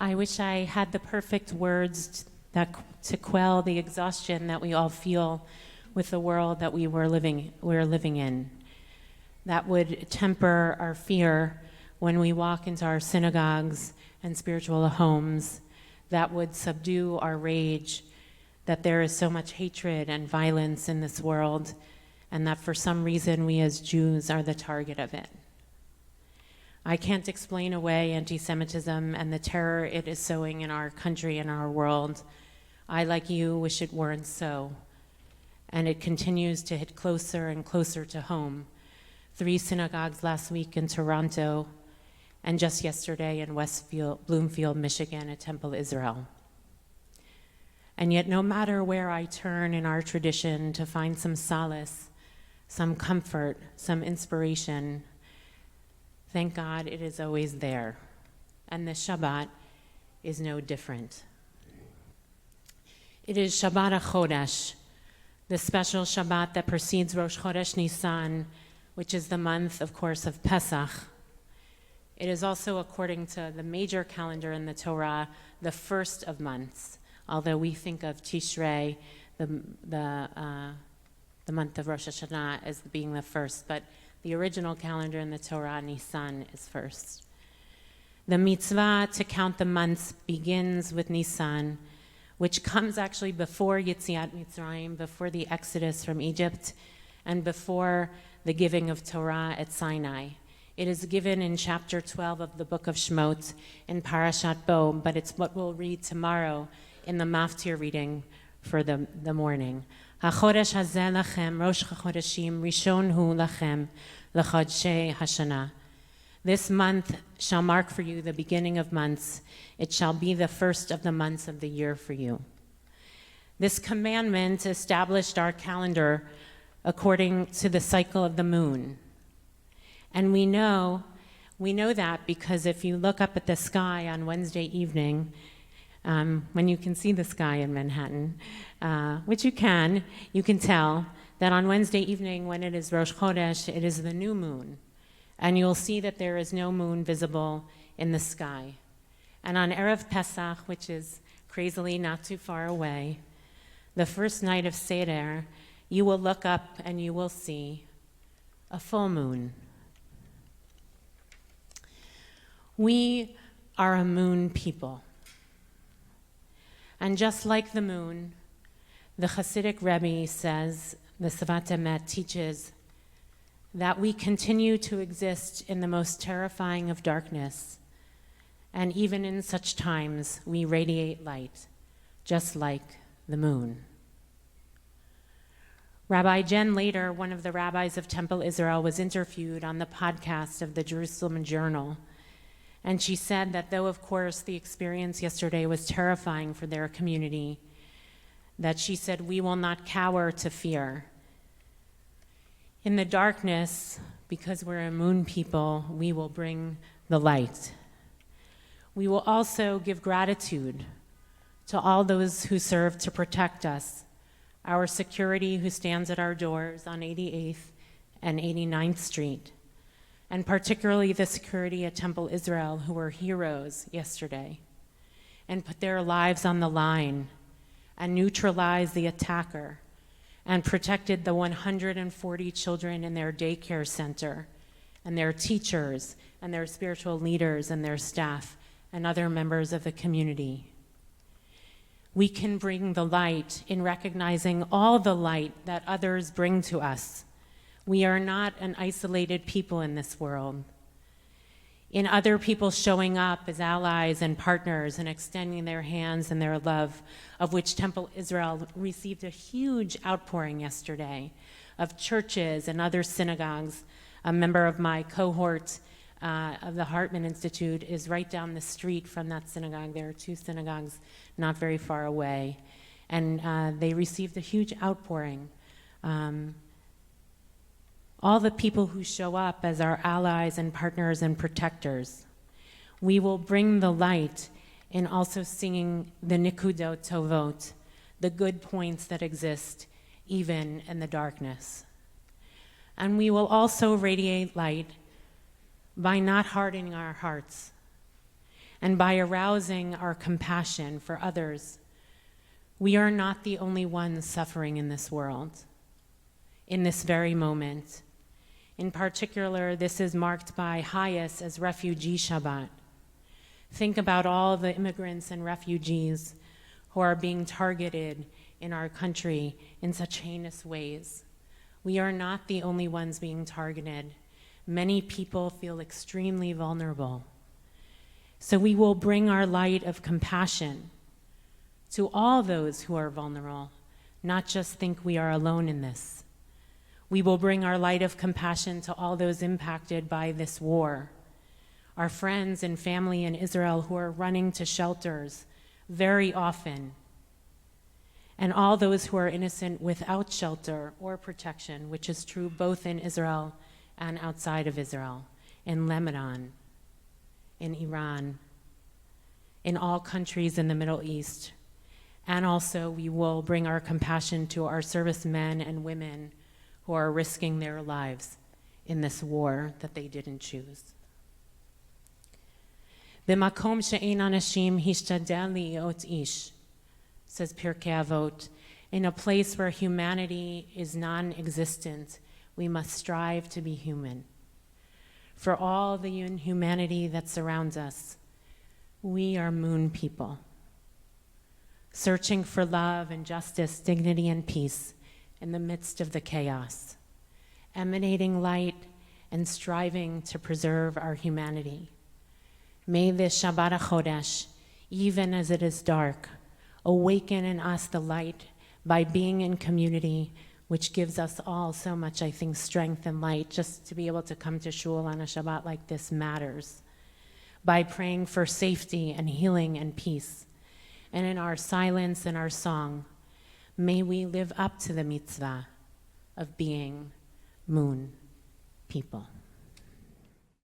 I wish I had the perfect words to quell the exhaustion that we all feel with the world that we're living in. That would temper our fear when we walk into our synagogues and spiritual homes. That would subdue our rage that there is so much hatred and violence in this world, and that for some reason we as Jews are the target of it. I can't explain away anti-Semitism and the terror it is sowing in our country and our world. I, like you, wish it weren't so. And it continues to hit closer and closer to home. 3 synagogues last week in Toronto, and just yesterday in Bloomfield, Michigan, at Temple Israel. And yet, no matter where I turn in our tradition to find some solace, some comfort, some inspiration, thank God it is always there. And the Shabbat is no different. It is Shabbat HaChodesh, the special Shabbat that precedes Rosh Chodesh Nisan, which is the month, of course, of Pesach. It is also, according to the major calendar in the Torah, the first of months, although we think of Tishrei, the month of Rosh Hashanah, as being the first, but the original calendar in the Torah, Nisan, is first. The mitzvah to count the months begins with Nisan, which comes actually before Yetziat Mitzrayim, before the Exodus from Egypt, and before the giving of Torah at Sinai. It is given in chapter 12 of the book of Shemot in Parashat Bo, but it's what we'll read tomorrow in the Maftir reading for the morning. HaChodesh hazeh lachem, Rosh HaChodeshim, Rishon hu lachem, l'chodshei Hashanah. This month shall mark for you the beginning of months. It shall be the first of the months of the year for you. This commandment established our calendar according to the cycle of the moon. And we know that because if you look up at the sky on Wednesday evening, when you can see the sky in Manhattan, which you can tell that on Wednesday evening when it is Rosh Chodesh, it is the new moon. And you'll see that there is no moon visible in the sky. And on Erev Pesach, which is crazily not too far away, the first night of Seder, you will look up and you will see a full moon. We are a moon people. And just like the moon, the Hasidic Rabbi says, the Svat Emet teaches, that we continue to exist in the most terrifying of darkness, and even in such times we radiate light, just like the moon. Rabbi Jen Lader, one of the rabbis of Temple Israel, was interviewed on the podcast of the Jerusalem Journal, and she said that though, of course, the experience yesterday was terrifying for their community, that she said, we will not cower to fear. In the darkness, because we're a moon people, we will bring the light. We will also give gratitude to all those who serve to protect us, our security who stands at our doors on 88th and 89th Street, and particularly the security at Temple Israel who were heroes yesterday and put their lives on the line and neutralized the attacker and protected the 140 children in their daycare center and their teachers and their spiritual leaders and their staff and other members of the community. We can bring the light in recognizing all the light that others bring to us. We are not an isolated people in this world. In other people showing up as allies and partners and extending their hands and their love, of which Temple Israel received a huge outpouring yesterday, of churches and other synagogues. A member of my cohort of the Hartman Institute is right down the street from that synagogue. There are 2 synagogues not very far away. And they received a huge outpouring. All the people who show up as our allies and partners and protectors. We will bring the light in also singing the Nikudot Tovot, the good points that exist even in the darkness. And we will also radiate light by not hardening our hearts and by arousing our compassion for others, we are not the only ones suffering in this world, in this very moment. In particular, this is marked by Hayas as Refugee Shabbat. Think about all the immigrants and refugees who are being targeted in our country in such heinous ways. We are not the only ones being targeted. Many people feel extremely vulnerable. So we will bring our light of compassion to all those who are vulnerable, not just think we are alone in this. We will bring our light of compassion to all those impacted by this war, our friends and family in Israel who are running to shelters very often, and all those who are innocent without shelter or protection, which is true both in Israel and outside of Israel, in Lebanon, in Iran, in all countries in the Middle East. And also we will bring our compassion to our servicemen and women who are risking their lives in this war that they didn't choose. B'makom she'ein anashim hishtadel li'ot ish, says Pirkei Avot, in a place where humanity is non-existent, we must strive to be human. For all the inhumanity that surrounds us, we are moon people, searching for love and justice, dignity and peace in the midst of the chaos, emanating light and striving to preserve our humanity. May this Shabbat HaChodesh, even as it is dark, awaken in us the light by being in community, which gives us all so much, I think, strength and light. Just to be able to come to shul on a Shabbat like this matters. By praying for safety and healing and peace. And in our silence and our song, may we live up to the mitzvah of being moon people.